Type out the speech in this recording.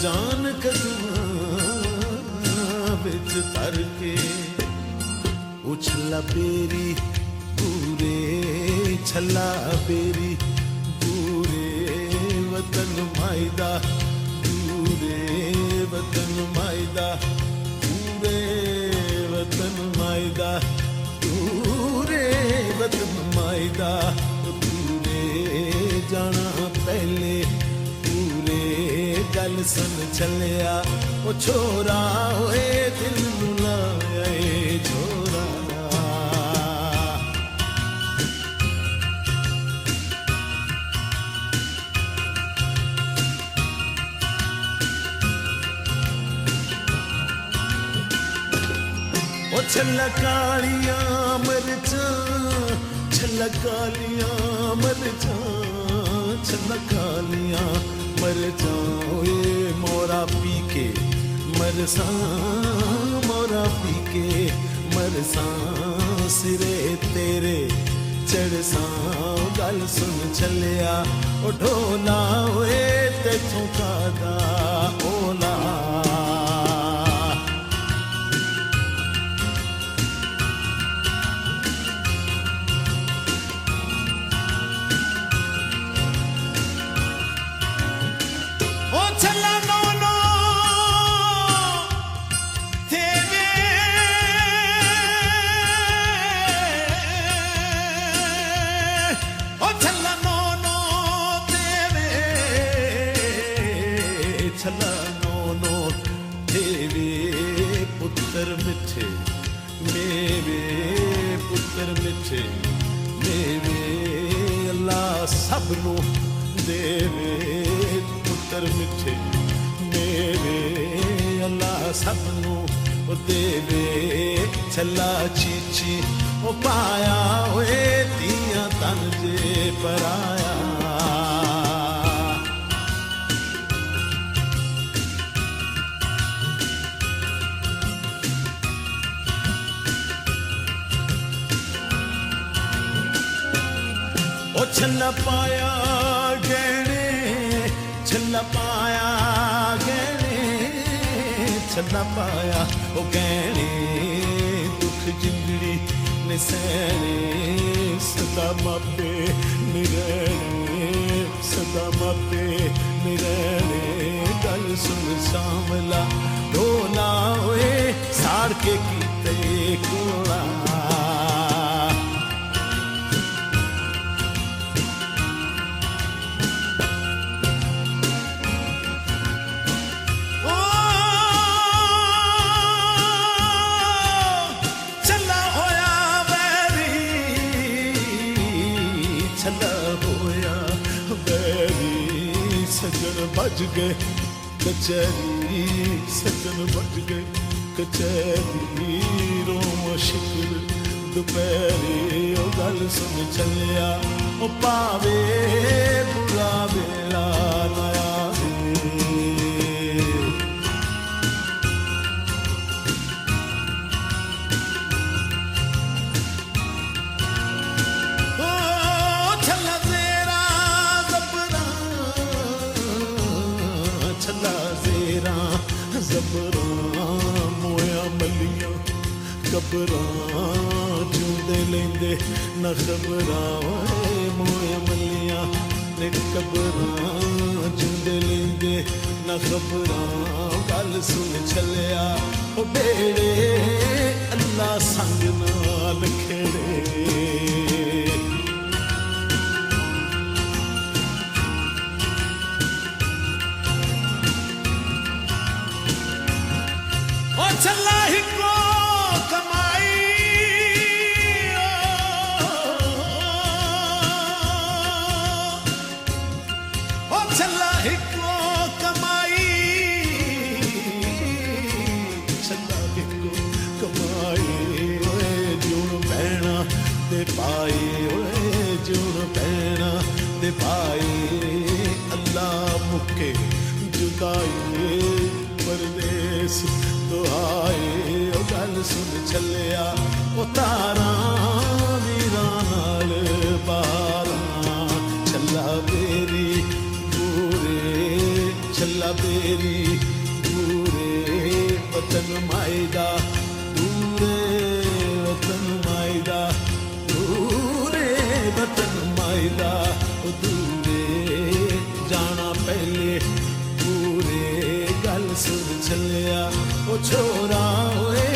जान कदमां विच धर के उछला बेरी पूरे छला बेरी पूरे वतन मायदा पूरे वतन मायदा पूरे वतन मायदा पूरे वतन मायदा पूरे जाना पहले पूरे गल सुन चलिया ओ छोरा होए दिल नू लाया छोरा छला कालियां मरचां छला कालियां मरचां छला कालियां मरचां ओए मोरा पी के मरसां मोरा पी के मरसां सिरे तेरे चढ़सां गल सुन चलिया ओ ढोला ओए तेथों कादा ओला मिठे मेरे पुत्र मिठे मेरे अल्लाह सब नू देवे पुत्र मिठे मेरे अल्लाह सब नू देवे छला चीची ओ पाया होए दिया तन जे पराया छल्ला पाया गहने छल्ला पाया गहने छल्ला पाया ओ गहने दुख जिंदड़ी ने सहने सदा मापे निरहने सदा मापे निरहने गल सुन सामला ढोला होए साड़ के कीते कोला सजन बज गए कचहरी सजन बज गए कचहरी रोम शिकर दोपहरी ओ गल सुन चलिया ओ पावे बुरा बेला नया ज़बरां मोया मलियां कबरां जूंदे लेंदे न खबरां मोया मलियां ने कबरां जूंदे लेंदे न खबरां गल सुन चलिया ओ बेड़े अल्लाह संग नाल खेड़े छल्ला हिको कमाई ओ छल्ला हिको कमाई छल्ला हिको कमाई ओए जून पैना ते पाई ओए जून पैना ते पाई अल्लाह मुके जुदाई परदेस दुआए ओ गल सुन चलिया ओ तारा वीरां नाल बारां छल्ला बेरी पूरे छल्ला ਚੱਲਿਆ ਬੇਰੀ ਦੂਰੇ ਵਤਨ ਮਾਈ ਦਾ ਦੂਰੇ ਵਤਨ ਮਾਈ ਦਾ ਦੂਰੇ ਵਤਨ ਮਾਈ ਦਾ ਉਹ ਦੂਰੇ ਜਾਣਾ ਪਹਿਲੇ ਪੂਰੇ ਗੱਲ ਸੁਣ ਚੱਲਿਆ ਉਹ ਛੋਰਾ ਓਏ